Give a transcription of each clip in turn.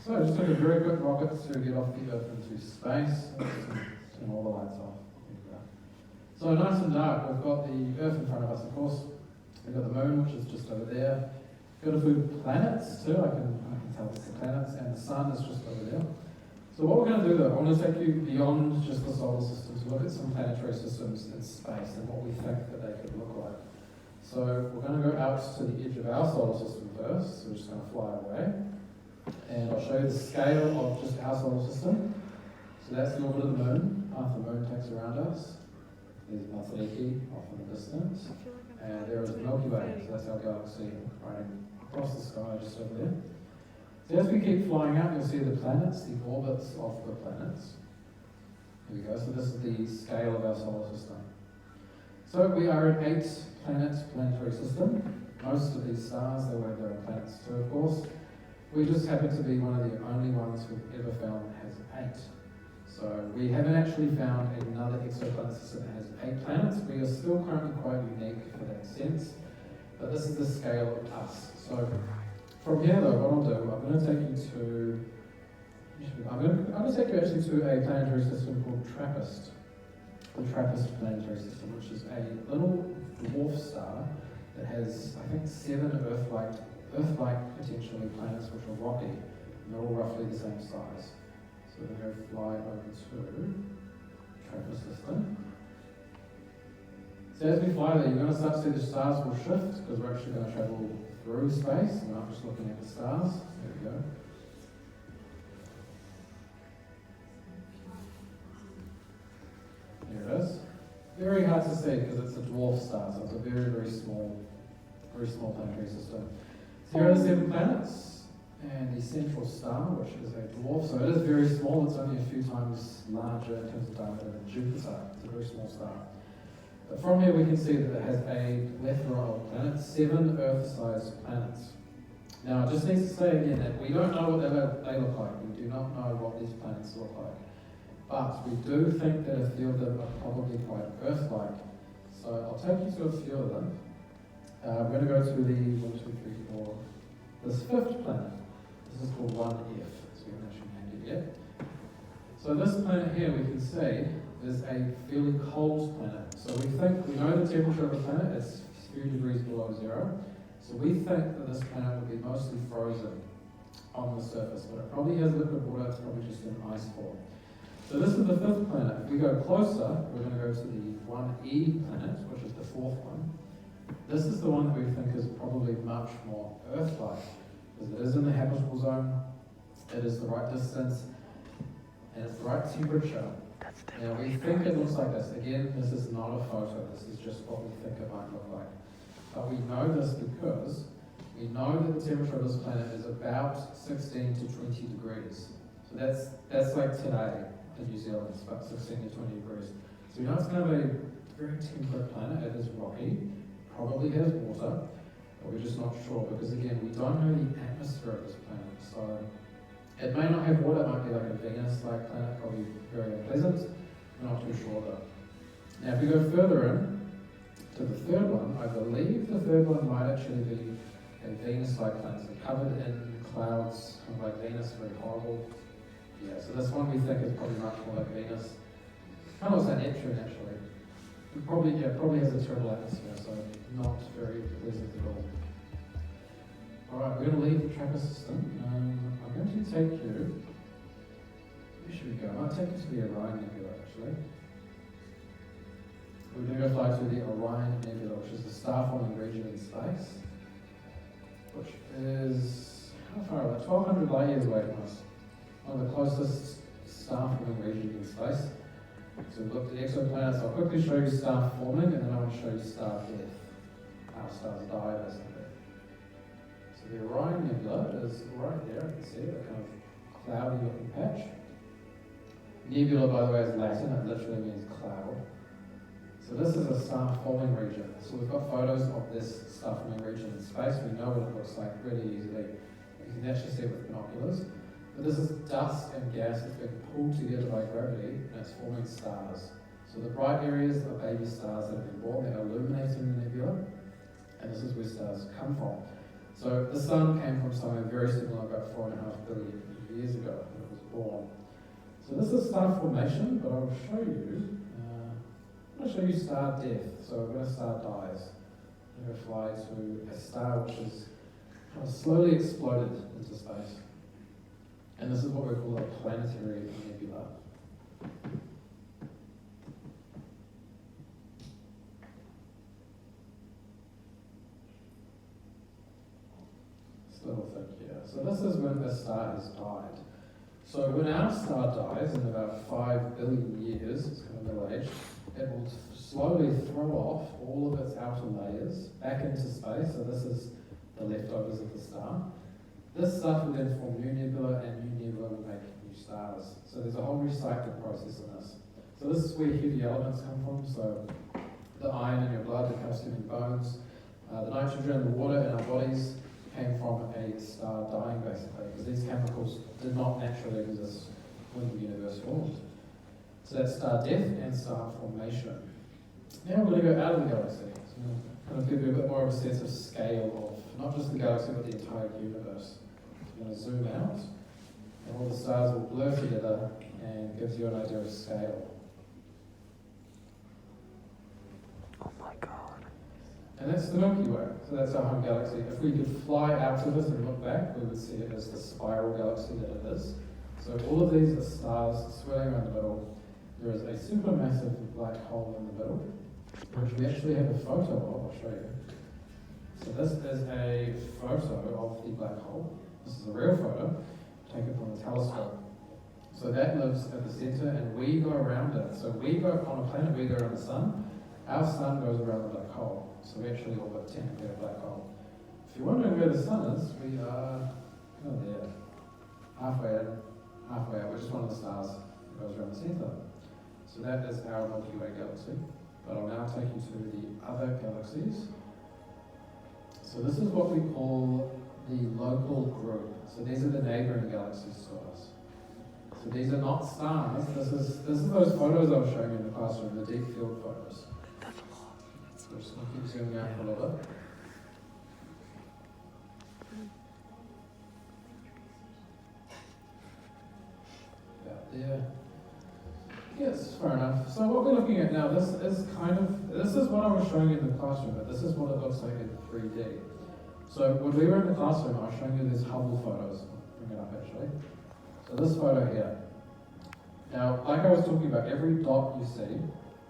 So I just took a very quick rocket to get off the Earth into space. Turn all the lights off. So nice and dark, we've got the Earth in front of us, of course. We've got the moon, which is just over there. Got a few planets too, I can tell it's the planets, and the sun is just over there. So what we're going to do though, I want to take you beyond just the solar system to look at some planetary systems in space and what we think that they could look like. So we're going to go out to the edge of our solar system first, so we're just going to fly away. And I'll show you the scale of just our solar system. So that's the orbit of the moon, path the moon takes around us. There's Milky off in the distance. And there is the Milky Way, so that's our galaxy running across the sky just over there. So as we keep flying out, you'll see the planets, the orbits of the planets. Here we go, so this is the scale of our solar system. So we are an 8-planet planetary system. Most of these stars, they will have their own planets too, of course. We just happen to be one of the only ones we've ever found that has 8. So we haven't actually found another exoplanet system that has 8 planets. We are still currently quite unique for that sense. But this is the scale of us. So from here though, what I'll do, I'm going to take you to, I'm going to take you actually to a planetary system called TRAPPIST. The TRAPPIST planetary system, which is a little dwarf star that has, I think, 7 Earth-like potentially planets which are rocky, and they're all roughly the same size. So we're going to fly over to TRAPPIST system. So as we fly there, you're going to start to see the stars will shift because we're actually going to travel through space. We're not just looking at the stars. There we go. There it is. Very hard to see because it's a dwarf star, so it's a very, very small planetary system. So here are the 7 planets and the central star, which is a dwarf. So it is very small. It's only a few times larger in terms of diameter than Jupiter. It's a very small star. But from here we can see that it has a plethora of planets, 7 Earth-sized planets. Now it just needs to say again that we don't know what they look like. We do not know what these planets look like. But we do think that a few of them are probably quite Earth-like. So I'll take you to a few of them. We're going to go to the 1, 2, 3, 4, this 5th planet. This is called 1F, so we haven't actually named it yet. So this planet here we can see is a fairly cold planet. So we know the temperature of the planet is a few degrees below 0. So we think that this planet would be mostly frozen on the surface, but it probably has liquid water, it's probably just an ice form. So this is the 5th planet. If we go closer, we're going to go to the 1E planet, which is the 4th one. This is the one that we think is probably much more Earth-like, because it is in the habitable zone, it is the right distance, and it's the right temperature. Now we think it looks like this. Again, this is not a photo, this is just what we think it might look like. But we know this because we know that the temperature of this planet is about 16 to 20 degrees. So that's like today in New Zealand, it's about 16 to 20 degrees. So we know it's kind of a very temperate planet, it is rocky, probably has water, but we're just not sure because again, we don't know the atmosphere of this planet. So it may not have water, it might be like a Venus-like planet, probably very unpleasant. We're not too sure though. Now if we go further in to the 3rd one, I believe the 3rd one might actually be a Venus-like planet, so covered in clouds, kind of like Venus, very horrible. Yeah, so this one we think is probably much more like Venus. Kind of looks like Neptune actually. It probably has a terrible atmosphere, so not very pleasant at all. Alright, we're going to leave the TRAPPIST system. I'm going to take you, where should we go? I'll take you to the Orion Nebula actually. We're going to go fly to the Orion Nebula, which is the star-forming region in space, which is, how far away? 1,200 light years away from us. One of the closest star-forming regions in space. So we've looked at exoplanets. I'll quickly show you star forming and then I want to show you star death. How stars die basically. So the Orion Nebula is right there, you can see it, a kind of cloudy looking patch. Nebula, by the way, is Latin, it literally means cloud. So this is a star forming region. So we've got photos of this star forming region in space. We know what it looks like really easily. You can actually see it with binoculars. But this is dust and gas that's been pulled together by gravity and it's forming stars. So the bright areas are baby stars that have been born, they're illuminating the nebula, and this is where stars come from. So the sun came from somewhere very similar about 4.5 billion years ago when it was born. So this is star formation, but I will show you. I'm going to show you star death. So when a star dies, I'm going to fly to a star which is kind of slowly exploded into space. And this is what we call a planetary nebula. This little thing here. So this is when the star has died. So when our star dies in about 5 billion years, it's kind of middle age, it will slowly throw off all of its outer layers back into space. So this is the leftovers of the star. This stuff will then form new nebula, and new nebula will make new stars. So there's a whole recycling process in this. So this is where heavy elements come from. So the iron in your blood, the calcium in your bones, the nitrogen and the water in our bodies came from a star dying, basically, because these chemicals did not naturally exist when the universe formed. So that's star death and star formation. Now we're going to go out of the galaxy. So I'm going to kind of give you a bit more of a sense of scale of not just the galaxy, but the entire universe. So I'm going to zoom out, and all the stars will blur together and gives you an idea of scale. Oh my God. And that's the Milky Way. So that's our home galaxy. If we could fly out of it and look back, we would see it as the spiral galaxy that it is. So all of these are stars swirling around the middle. There is a supermassive black hole in the middle, which we actually have a photo of. I'll show you. So this is a photo of the black hole. This is a real photo taken from a telescope. So that lives at the center, and we go around it. So we go on a planet, we go around the sun. Our sun goes around the black hole. So we actually orbit technically a black hole. If you're wondering where the sun is, we are kind of there, halfway in, halfway out. We're just one of the stars that goes around the center. So that is our Milky Way galaxy. But I'll now take you to the other galaxies. So this is what we call the local group. So these are the neighboring galaxies to us. So these are not stars. This is those photos I was showing you in the classroom, the deep field photos. So we're just going to keep zooming out for a little bit. About there. Yes, fair enough. So what we're looking at now, this is what I was showing you in the classroom, but this is what it looks like in 3D. So when we were in the classroom, I was showing you these Hubble photos. I'll bring it up actually. So this photo here. Now, like I was talking about, every dot you see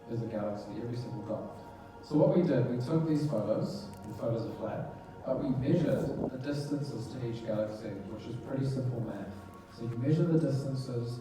is a galaxy, every single dot. So what we did, we took these photos, the photos are flat, but we measured the distances to each galaxy, which is pretty simple math. So you measure the distances